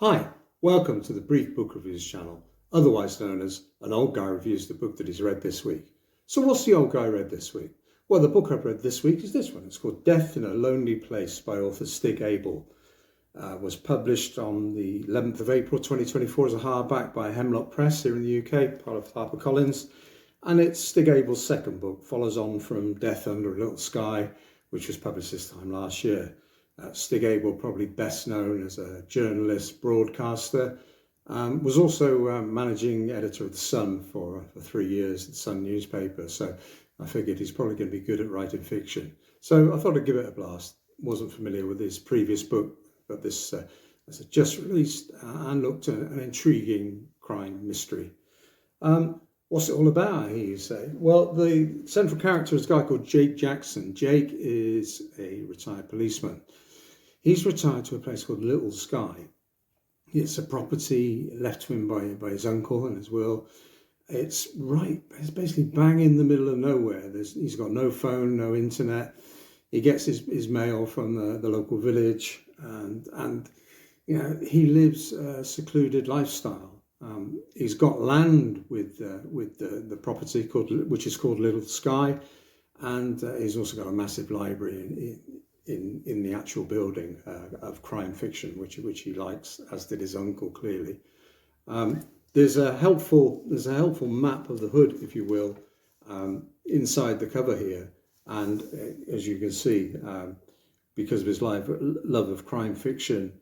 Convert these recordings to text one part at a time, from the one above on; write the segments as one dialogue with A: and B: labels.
A: Hi, welcome to the Brief Book Reviews channel, otherwise known as An Old Guy Reviews the Book That He's Read This Week. So what's the old guy read this week? Well, the book I've read this week is this one. It's called Death in a Lonely Place by author Stig Abell. Was published on the 11th of April 2024 as a hardback by Hemlock Press here in the UK, part of HarperCollins. And it's Stig Abell's second book, follows on from Death Under a Little Sky, which was published this time last year. Stig Abell, probably best known as a journalist, broadcaster, was also managing editor of The Sun for 3 years, the Sun newspaper. So I figured he's probably going to be good at writing fiction. So I thought I'd give it a blast. Wasn't familiar with his previous book, but this is just released and looked at an intriguing crime mystery. What's it all about, you say? Well, the central character is a guy called Jake Jackson. Jake is a retired policeman. He's retired to a place called Little Sky. It's a property left to him by his uncle and his will. It's basically bang in the middle of nowhere. He's got no phone, no internet. He gets his mail from the local village, and you know, he lives a secluded lifestyle. He's got land with the property which is called Little Sky, and he's also got a massive library in the actual building of crime fiction, which he likes, as did his uncle clearly. There's a helpful map of the hood, if you will, inside the cover here, and as you can see, because of his love of crime fiction,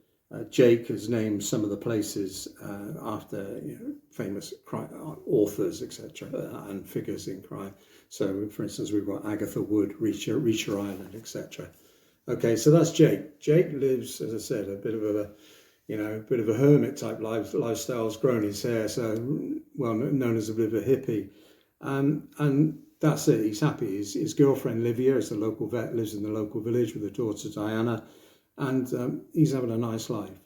A: Jake has named some of the places after famous crime authors, etc., and figures in crime. So, for instance, we've got Agatha Wood, Reacher Island, etc. Okay, so that's Jake. Jake lives, as I said, a bit of a hermit type lifestyle. He's grown his hair, so well known as a bit of a hippie, and that's it. He's happy. His girlfriend Livia is the local vet, lives in the local village with her daughter Diana. And he's having a nice life.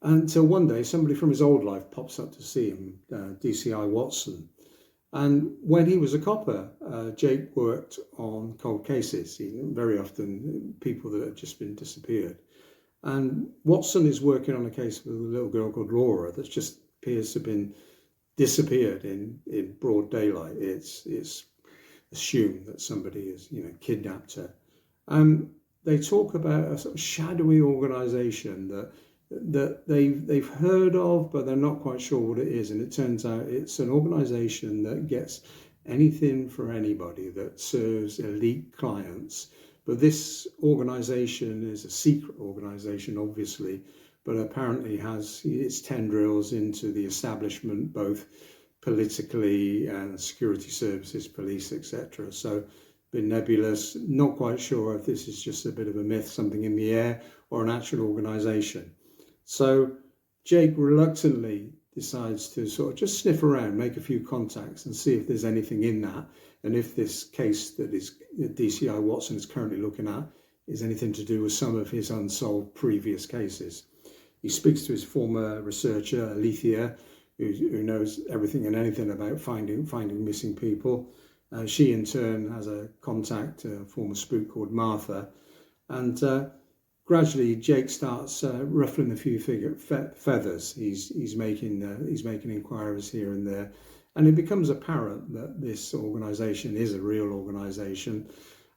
A: Until one day, somebody from his old life pops up to see him, DCI Watson. And when he was a copper, Jake worked on cold cases, very often people that had just been disappeared. And Watson is working on a case with a little girl called Laura that just appears to have been disappeared in broad daylight. It's assumed that somebody has kidnapped her. They talk about a sort of shadowy organisation that they've heard of, but they're not quite sure what it is. And it turns out it's an organisation that gets anything for anybody, that serves elite clients. But this organisation is a secret organisation, obviously, but apparently has its tendrils into the establishment, both politically and security services, police, etc. So bit nebulous, not quite sure if this is just a bit of a myth, something in the air, or an actual organisation. So Jake reluctantly decides to sort of just sniff around, make a few contacts and see if there's anything in that, and if this case that DCI Watson is currently looking at is anything to do with some of his unsolved previous cases. He speaks to his former researcher, Alethea, who knows everything and anything about finding missing people. She in turn has a contact, a former spook called Martha, and gradually Jake starts ruffling a few feathers. He's making inquiries here and there, and it becomes apparent that this organisation is a real organisation.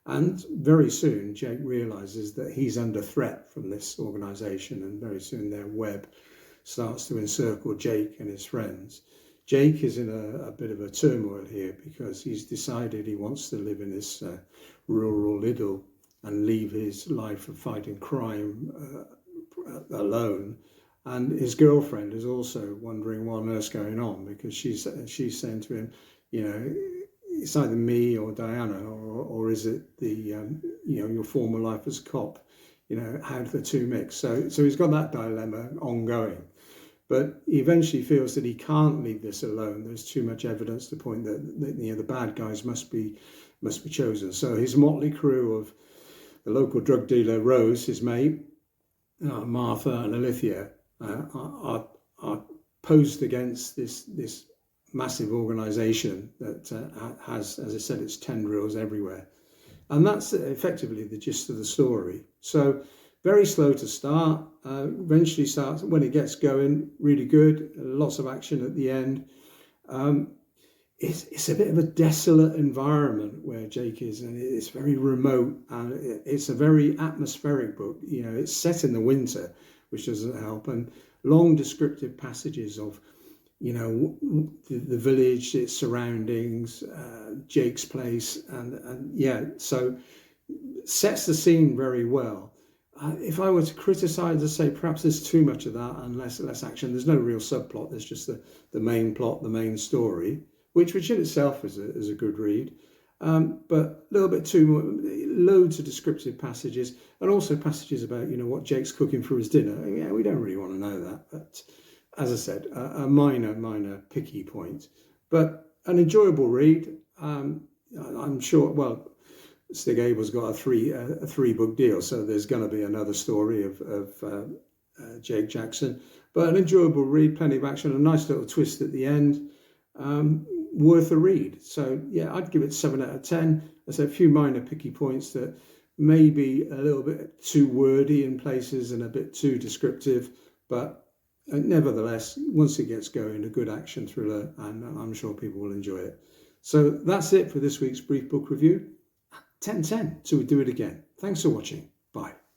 A: And very soon Jake realises that he's under threat from this organisation, and very soon their web starts to encircle Jake and his friends. Jake is in a bit of a turmoil here because he's decided he wants to live in this rural idyll and leave his life of fighting crime alone. And his girlfriend is also wondering what on earth's going on, because she's saying to him, it's either me or Diana, or is it your former life as a cop? How do the two mix? So he's got that dilemma ongoing. But he eventually feels that he can't leave this alone. There's too much evidence to point that the bad guys must be chosen. So his motley crew of the local drug dealer Rose, his mate, Martha and Alethea, are posed against this massive organisation that has, as I said, its tendrils everywhere. And that's effectively the gist of the story. So Very slow to start, eventually starts when it gets going, really good, lots of action at the end. It's a bit of a desolate environment where Jake is, and it's very remote, and it's a very atmospheric book. It's set in the winter, which doesn't help, and long descriptive passages of the village, its surroundings, Jake's place, and so sets the scene very well. If I were to criticise, I'd say perhaps there's too much of that and less action. There's no real subplot. There's just the main plot, the main story, which in itself is a good read. But a little bit too much, loads of descriptive passages, and also passages about what Jake's cooking for his dinner. Yeah, we don't really want to know that, but as I said, a minor picky point, but an enjoyable read. I'm sure. Well, Stig Abell's got a three book deal, so there's going to be another story of Jake Jackson. But an enjoyable read, plenty of action, a nice little twist at the end. Worth a read. So yeah, I'd give it 7 out of 10. There's a few minor picky points that may be a little bit too wordy in places and a bit too descriptive, but nevertheless, once it gets going, a good action thriller, and I'm sure people will enjoy it. So that's it for this week's brief book review. 10/10, so we do it again. Thanks for watching. Bye.